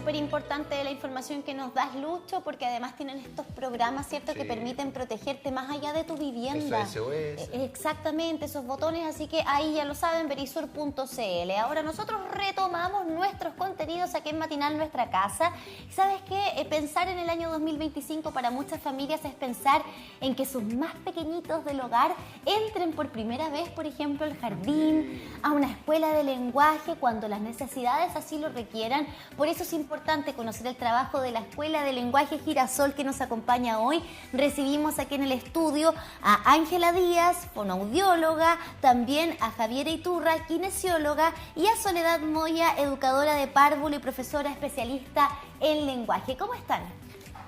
súper importante la información que nos das, Lucho, porque además tienen estos programas, ¿cierto?, que permiten protegerte más allá de tu vivienda. Eso SOS. Exactamente, esos botones, así que ahí ya lo saben, verisur.cl. Ahora nosotros retomamos nuestros contenidos aquí en Matinal Nuestra Casa. ¿Sabes qué? Pensar en el año 2025 para muchas familias es pensar en que sus más pequeñitos del hogar entren por primera vez, por ejemplo, al jardín, a una escuela de lenguaje, cuando las necesidades así lo requieran. Por eso es importante conocer el trabajo de la Escuela de Lenguaje Girasol que nos acompaña hoy. Recibimos aquí en el estudio a Ángela Díaz, fonoaudióloga, también a Javiera Iturra, kinesióloga, y a Soledad Moya, educadora de párvulo y profesora especialista en lenguaje. ¿Cómo están?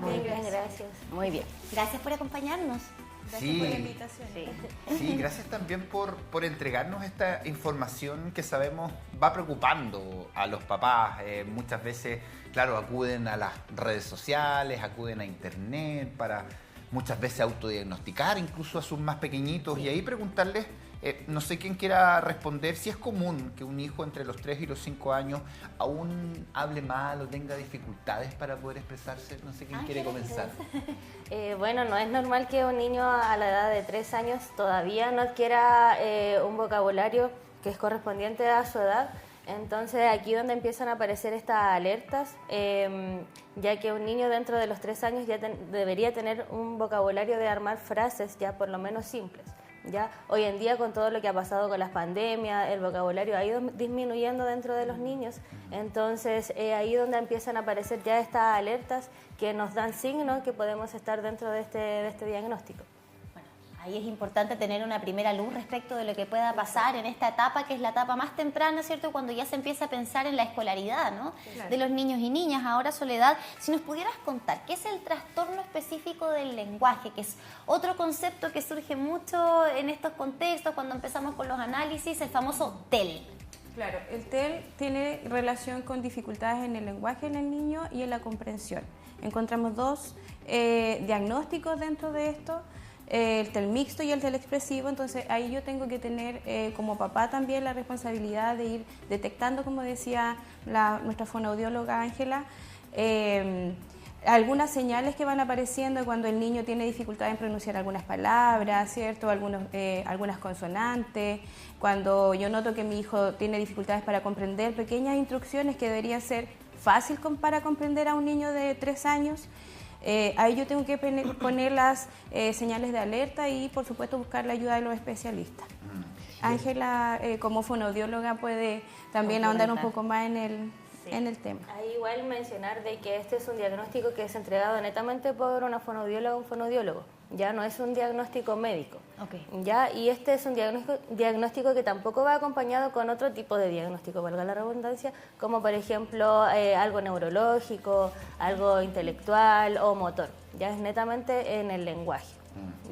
Muy bien, gracias. Muy bien. Gracias por acompañarnos. Gracias por la invitación. Sí, gracias también por entregarnos esta información que sabemos va preocupando a los papás. Muchas veces, claro, acuden a las redes sociales, acuden a internet para muchas veces autodiagnosticar incluso a sus más pequeñitos y ahí preguntarles, no sé quién quiera responder, si es común que un hijo entre los 3 y los 5 años aún hable mal o tenga dificultades para poder expresarse. No sé quién quiere comenzar. Bueno, no es normal que un niño a la edad de 3 años todavía no adquiera un vocabulario que es correspondiente a su edad. Entonces aquí donde empiezan a aparecer estas alertas, ya que un niño dentro de los 3 años ya debería tener un vocabulario de armar frases ya por lo menos simples. Ya hoy en día, con todo lo que ha pasado con las pandemias, el vocabulario ha ido disminuyendo dentro de los niños. Entonces ahí donde empiezan a aparecer ya estas alertas que nos dan signos que podemos estar dentro de este diagnóstico. Ahí es importante tener una primera luz respecto de lo que pueda pasar en esta etapa, que es la etapa más temprana, ¿cierto? Cuando ya se empieza a pensar en la escolaridad, ¿no? Claro. De los niños y niñas. Ahora, Soledad, si nos pudieras contar, ¿qué es el trastorno específico del lenguaje? Que es otro concepto que surge mucho en estos contextos, cuando empezamos con los análisis, el famoso TEL. Claro, el TEL tiene relación con dificultades en el lenguaje en el niño y en la comprensión. Encontramos dos diagnósticos dentro de esto. El TEL mixto y el TEL expresivo, entonces ahí yo tengo que tener como papá también la responsabilidad de ir detectando, como decía nuestra fonoaudióloga Ángela, algunas señales que van apareciendo cuando el niño tiene dificultad en pronunciar algunas palabras, ¿cierto? Algunas consonantes, cuando yo noto que mi hijo tiene dificultades para comprender pequeñas instrucciones que deberían ser fácil para comprender a un niño de 3 años. Ahí yo tengo que poner las señales de alerta y, por supuesto, buscar la ayuda de los especialistas. Ángela, como fonoaudióloga, puede también ahondar un poco más en el tema. Ahí igual mencionar de que este es un diagnóstico que es entregado netamente por una fonoaudióloga o un fonoaudiólogo. Ya no es un diagnóstico médico. Okay. Ya, y este es un diagnóstico que tampoco va acompañado con otro tipo de diagnóstico, valga la redundancia, como por ejemplo algo neurológico, algo intelectual o motor. Ya es netamente en el lenguaje.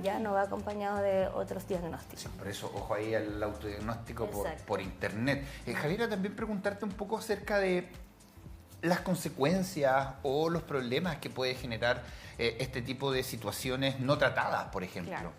Ya no va acompañado de otros diagnósticos. Sí, por eso, ojo ahí al autodiagnóstico por internet. Javiera, también preguntarte un poco acerca de las consecuencias o los problemas que puede generar este tipo de situaciones no tratadas, por ejemplo. Claro.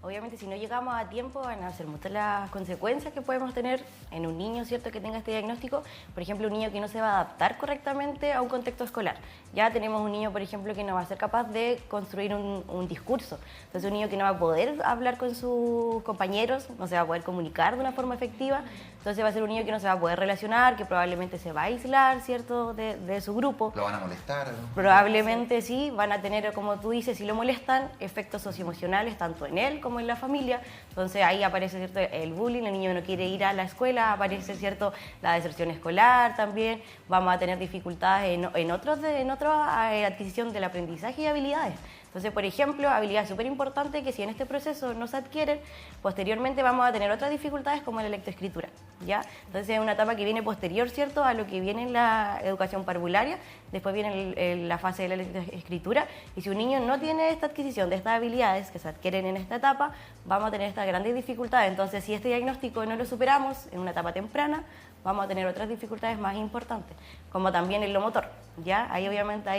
Obviamente, si no llegamos a tiempo, van a ser muchas las consecuencias que podemos tener en un niño, ¿cierto?, que tenga este diagnóstico. Por ejemplo, un niño que no se va a adaptar correctamente a un contexto escolar. Ya tenemos un niño, por ejemplo, que no va a ser capaz de construir un discurso. Entonces, un niño que no va a poder hablar con sus compañeros, no se va a poder comunicar de una forma efectiva. Entonces, va a ser un niño que no se va a poder relacionar, que probablemente se va a aislar, ¿cierto?, de su grupo. ¿Lo van a molestar? ¿No? Probablemente sí, van a tener, como tú dices, si lo molestan, efectos socioemocionales tanto en él como en la familia. Entonces ahí aparece, ¿cierto?, el bullying, el niño no quiere ir a la escuela, aparece, ¿cierto?, la deserción escolar también. Vamos a tener dificultades en otros adquisición del aprendizaje y habilidades. Entonces, por ejemplo, habilidades súper importantes que si en este proceso no se adquieren, posteriormente vamos a tener otras dificultades como la lectoescritura, ¿ya? Entonces es una etapa que viene posterior, ¿cierto?, a lo que viene en la educación parvularia, después viene la fase de la lectoescritura, y si un niño no tiene esta adquisición de estas habilidades que se adquieren en esta etapa, vamos a tener estas grandes dificultades. Entonces, si este diagnóstico no lo superamos en una etapa temprana, vamos a tener otras dificultades más importantes, como también en lo motor, ¿ya? Ahí obviamente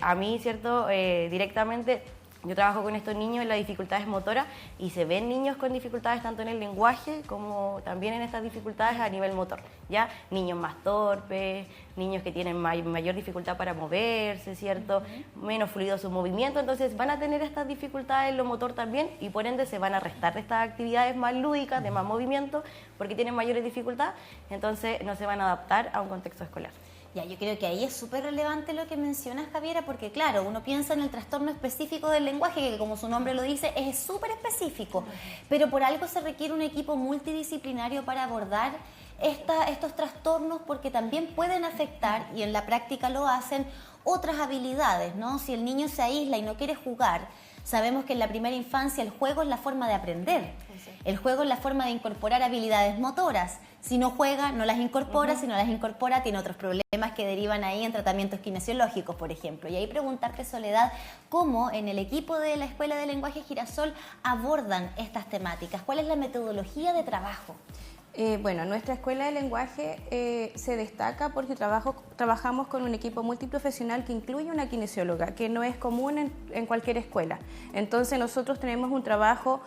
a mí, ¿cierto?, directamente Yo trabajo con estos niños en las dificultades motoras y se ven niños con dificultades tanto en el lenguaje como también en estas dificultades a nivel motor, ¿ya? Niños más torpes, niños que tienen mayor dificultad para moverse, ¿cierto? Menos fluido su movimiento, entonces van a tener estas dificultades en lo motor también y por ende se van a restar de estas actividades más lúdicas, de más movimiento, porque tienen mayores dificultades, entonces no se van a adaptar a un contexto escolar. Ya, yo creo que ahí es súper relevante lo que mencionas, Javiera, porque claro, uno piensa en el trastorno específico del lenguaje, que como su nombre lo dice, es súper específico, pero por algo se requiere un equipo multidisciplinario para abordar estos trastornos, porque también pueden afectar, y en la práctica lo hacen, otras habilidades, ¿no? Si el niño se aísla y no quiere jugar, sabemos que en la primera infancia el juego es la forma de aprender, el juego es la forma de incorporar habilidades motoras. Si no juega, no las incorpora, si no las incorpora, tiene otros problemas que derivan ahí en tratamientos kinesiológicos, por ejemplo. Y ahí preguntarte, Soledad, ¿cómo en el equipo de la Escuela de Lenguaje Girasol abordan estas temáticas? ¿Cuál es la metodología de trabajo? Bueno, nuestra escuela de lenguaje se destaca porque trabajamos con un equipo multiprofesional que incluye una kinesióloga, que no es común en cualquier escuela. Entonces nosotros tenemos un trabajo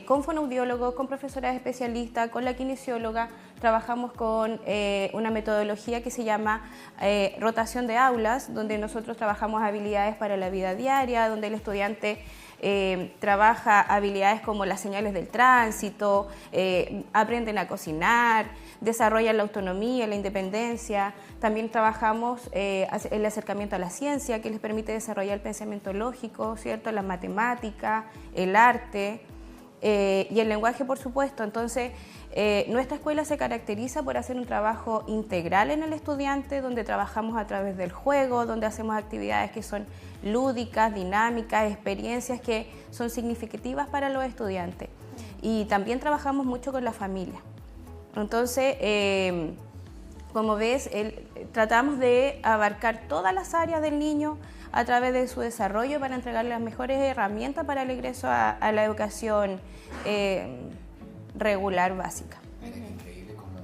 con fonoaudiólogo, con profesoras especialistas, con la kinesióloga, trabajamos con una metodología que se llama rotación de aulas, donde nosotros trabajamos habilidades para la vida diaria, donde el estudiante trabaja habilidades como las señales del tránsito, aprenden a cocinar, desarrollan la autonomía, la independencia. También trabajamos el acercamiento a la ciencia, que les permite desarrollar el pensamiento lógico, ¿cierto? La matemática, el arte y el lenguaje, por supuesto. Entonces, nuestra escuela se caracteriza por hacer un trabajo integral en el estudiante, donde trabajamos a través del juego, donde hacemos actividades que son lúdicas, dinámicas, experiencias que son significativas para los estudiantes. Y también trabajamos mucho con la familia. Entonces, como ves, tratamos de abarcar todas las áreas del niño a través de su desarrollo para entregarle las mejores herramientas para el ingreso a la educación regular básica. Mira, qué increíble como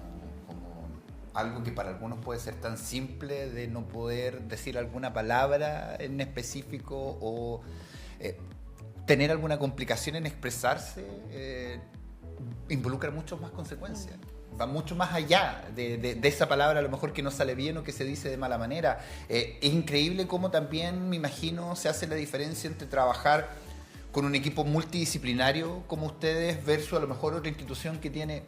algo que para algunos puede ser tan simple de no poder decir alguna palabra en específico o tener alguna complicación en expresarse, involucra muchas más consecuencias. Va mucho más allá de esa palabra a lo mejor que no sale bien o que se dice de mala manera. Es increíble cómo también, me imagino, se hace la diferencia entre trabajar con un equipo multidisciplinario como ustedes versus a lo mejor otra institución que tiene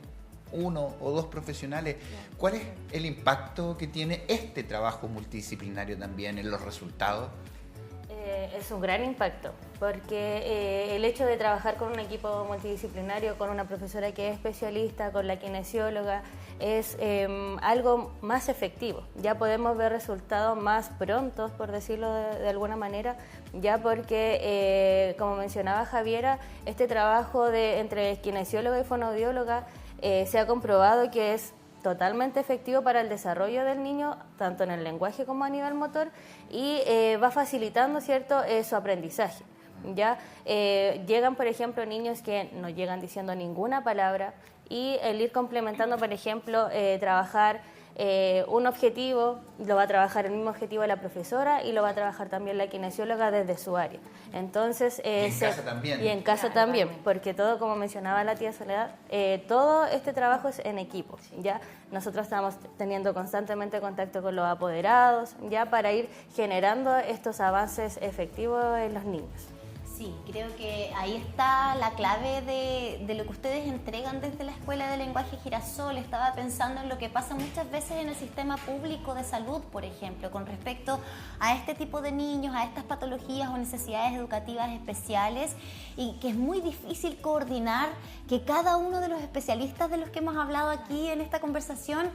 uno o dos profesionales. ¿Cuál es el impacto que tiene este trabajo multidisciplinario también en los resultados? Es un gran impacto, porque el hecho de trabajar con un equipo multidisciplinario, con una profesora que es especialista, con la kinesióloga, es algo más efectivo. Ya podemos ver resultados más prontos, por decirlo de alguna manera, ya porque, como mencionaba Javiera, este trabajo entre kinesióloga y fonoaudióloga se ha comprobado que es totalmente efectivo para el desarrollo del niño, tanto en el lenguaje como a nivel motor, y va facilitando, ¿cierto?, su aprendizaje. ¿Ya? Llegan, por ejemplo, niños que no llegan diciendo ninguna palabra y el ir complementando, por ejemplo, trabajar un objetivo, lo va a trabajar el mismo objetivo de la profesora y lo va a trabajar también la kinesióloga desde su área. Entonces, y en casa también. Y en casa también, porque todo, como mencionaba la tía Soledad, todo este trabajo es en equipo, ¿ya? Nosotros estamos teniendo constantemente contacto con los apoderados, ya para ir generando estos avances efectivos en los niños. Sí, creo que ahí está la clave de lo que ustedes entregan desde la Escuela de Lenguaje Girasol. Estaba pensando en lo que pasa muchas veces en el sistema público de salud, por ejemplo, con respecto a este tipo de niños, a estas patologías o necesidades educativas especiales, y que es muy difícil coordinar que cada uno de los especialistas de los que hemos hablado aquí en esta conversación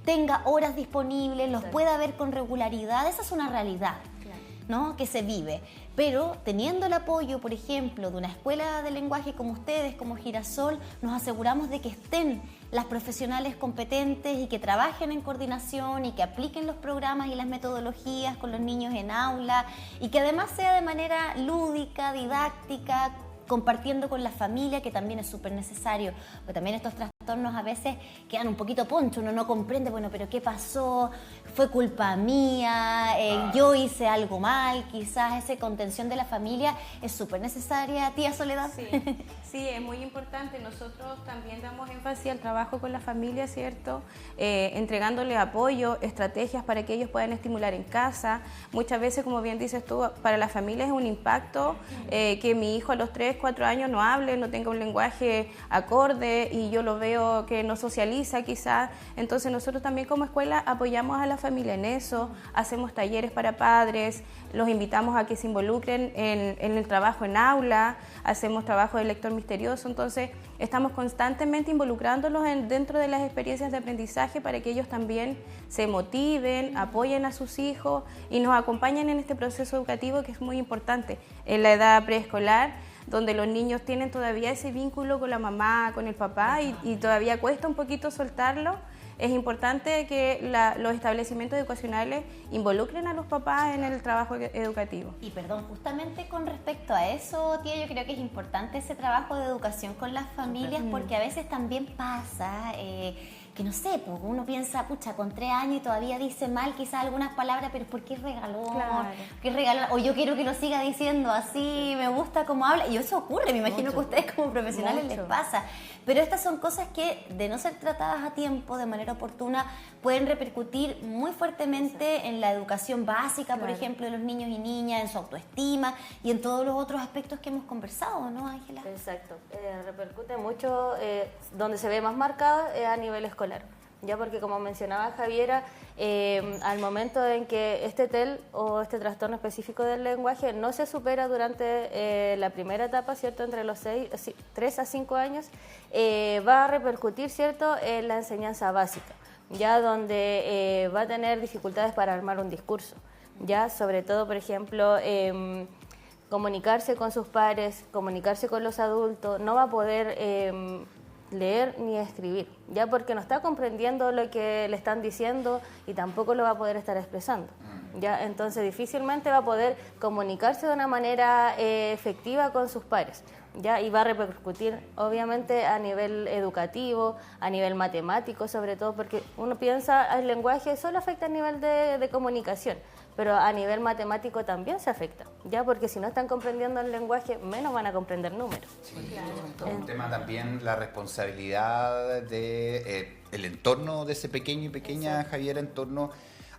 tenga horas disponibles, los pueda ver con regularidad. Esa es una realidad, ¿no?, que se vive. Pero teniendo el apoyo, por ejemplo, de una escuela de lenguaje como ustedes, como Girasol, nos aseguramos de que estén las profesionales competentes y que trabajen en coordinación y que apliquen los programas y las metodologías con los niños en aula, y que además sea de manera lúdica, didáctica, compartiendo con la familia, que también es súper necesario, porque también estos trastornos a veces quedan un poquito poncho, uno no comprende, bueno, pero ¿qué pasó? fue culpa mía, yo hice algo mal, quizás esa contención de la familia es súper necesaria, tía Soledad. Sí, es muy importante. Nosotros también damos énfasis al trabajo con la familia, ¿cierto? Entregándole apoyo, estrategias para que ellos puedan estimular en casa. Muchas veces, como bien dices tú, para la familia es un impacto que mi hijo a los 3, 4 años no hable, no tenga un lenguaje acorde y yo lo veo que no socializa quizás. Entonces nosotros también como escuela apoyamos a la familia en eso, hacemos talleres para padres, los invitamos a que se involucren en el trabajo en aula, hacemos trabajo de lector misterioso, entonces estamos constantemente involucrándolos dentro de las experiencias de aprendizaje para que ellos también se motiven, apoyen a sus hijos y nos acompañen en este proceso educativo que es muy importante en la edad preescolar, donde los niños tienen todavía ese vínculo con la mamá, con el papá y todavía cuesta un poquito soltarlo. Es importante que los establecimientos educacionales involucren a los papás en el trabajo educativo. Y perdón, justamente con respecto a eso, tía, yo creo que es importante ese trabajo de educación con las familias porque a veces también pasa que no sé, pues uno piensa, pucha, con 3 años y todavía dice mal quizás algunas palabras, pero ¿por qué regalón? Claro. ¿Qué regalón? O yo quiero que lo siga diciendo así, me gusta cómo habla. Y eso ocurre, me imagino que a ustedes como profesionales les pasa. Pero estas son cosas que, de no ser tratadas a tiempo, de manera oportuna, pueden repercutir muy fuertemente en la educación básica, por ejemplo, de los niños y niñas, en su autoestima y en todos los otros aspectos que hemos conversado, ¿no, Ángela? Exacto. Repercute mucho, donde se ve más marcada a nivel escolar. Ya porque, como mencionaba Javiera, al momento en que este TEL o este trastorno específico del lenguaje no se supera durante la primera etapa, ¿cierto?, entre los 3 a 5 años, va a repercutir, ¿cierto?, en la enseñanza básica, ya donde va a tener dificultades para armar un discurso, ya sobre todo, por ejemplo, comunicarse con sus pares, comunicarse con los adultos, no va a poder leer ni escribir, ya porque no está comprendiendo lo que le están diciendo y tampoco lo va a poder estar expresando, ya entonces difícilmente va a poder comunicarse de una manera efectiva con sus pares, ya y va a repercutir obviamente a nivel educativo, a nivel matemático sobre todo, porque uno piensa el lenguaje solo afecta a nivel de comunicación, pero a nivel matemático también se afecta, ya porque si no están comprendiendo el lenguaje, menos van a comprender números. Sí, es un tema también la responsabilidad de el entorno de ese pequeño y pequeña, Javiera, en torno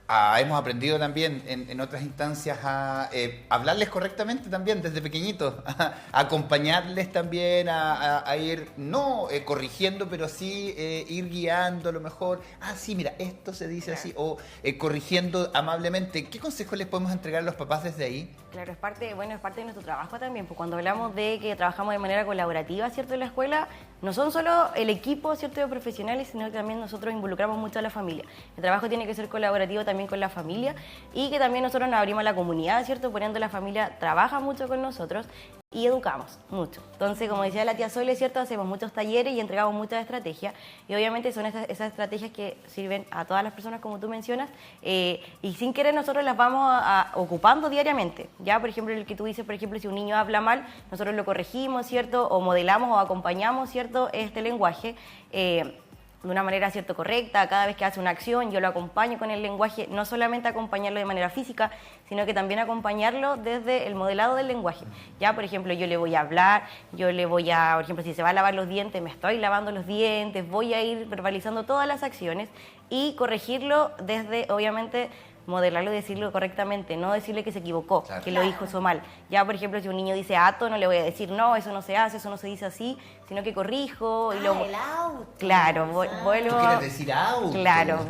a, hemos aprendido también en otras instancias a hablarles correctamente también desde pequeñitos, a acompañarles también, a ir, no corrigiendo, pero sí ir guiando a lo mejor, sí, mira, esto se dice así, o corrigiendo amablemente. ¿Qué consejos les podemos entregar a los papás desde ahí? Claro, es parte de nuestro trabajo también, pues cuando hablamos de que trabajamos de manera colaborativa, ¿cierto?, en la escuela, no son solo el equipo, ¿cierto?, de profesionales, sino que también nosotros involucramos mucho a la familia. El trabajo tiene que ser colaborativo también con la familia y que también nosotros nos abrimos a la comunidad, ¿cierto?, poniendo la familia trabaja mucho con nosotros y educamos mucho. Entonces, como decía la tía Sole, ¿cierto?, hacemos muchos talleres y entregamos muchas estrategias y obviamente son esas estrategias que sirven a todas las personas, como tú mencionas, y sin querer nosotros las vamos ocupando diariamente. Ya, por ejemplo, el que tú dices, por ejemplo, si un niño habla mal, nosotros lo corregimos, ¿cierto?, o modelamos o acompañamos, ¿cierto?, este lenguaje de una manera, ¿cierto?, correcta. Cada vez que hace una acción yo lo acompaño con el lenguaje, no solamente acompañarlo de manera física, sino que también acompañarlo desde el modelado del lenguaje. Ya, por ejemplo, yo le voy a hablar, yo le voy a, por ejemplo, si se va a lavar los dientes, me estoy lavando los dientes, voy a ir verbalizando todas las acciones y corregirlo desde, obviamente, modelarlo y decirlo correctamente, no decirle que se equivocó, claro, que lo dijo mal. Ya, por ejemplo, si un niño dice ato, no le voy a decir no, eso no se hace, eso no se dice así, sino que corrijo. El auto. Claro, vuelvo. ¿Tú quieres decir auto? Claro,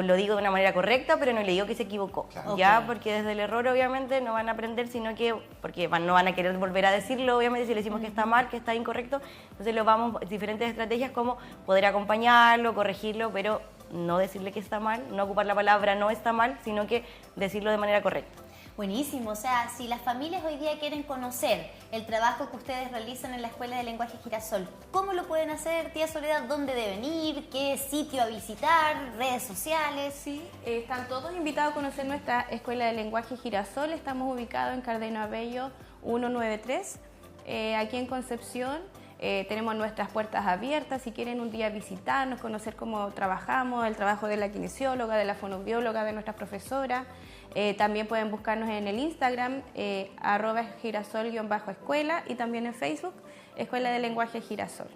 lo digo de una manera correcta, pero no le digo que se equivocó. Claro. Ya, porque desde el error obviamente no van a aprender, sino que, porque no van a querer volver a decirlo, obviamente si le decimos que está mal, que está incorrecto, entonces lo vamos, diferentes estrategias como poder acompañarlo, corregirlo, pero no decirle que está mal, no ocupar la palabra no está mal, sino que decirlo de manera correcta. Buenísimo, o sea, si las familias hoy día quieren conocer el trabajo que ustedes realizan en la Escuela de Lenguaje Girasol, ¿cómo lo pueden hacer, tía Soledad? ¿Dónde deben ir? ¿Qué sitio a visitar? ¿Redes sociales? Sí, están todos invitados a conocer nuestra Escuela de Lenguaje Girasol. Estamos ubicados en Cardenio Abello 193, aquí en Concepción. Tenemos nuestras puertas abiertas si quieren un día visitarnos, conocer cómo trabajamos, el trabajo de la kinesióloga, de la fonoaudióloga, de nuestra profesora. También pueden buscarnos en el Instagram, @girasol_escuela, y también en Facebook, Escuela de Lenguaje Girasol.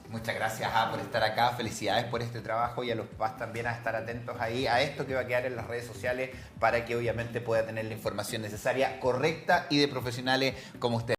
Muchas gracias por estar acá, felicidades por este trabajo, y a los papás también a estar atentos ahí a esto que va a quedar en las redes sociales para que obviamente pueda tener la información necesaria, correcta y de profesionales como ustedes.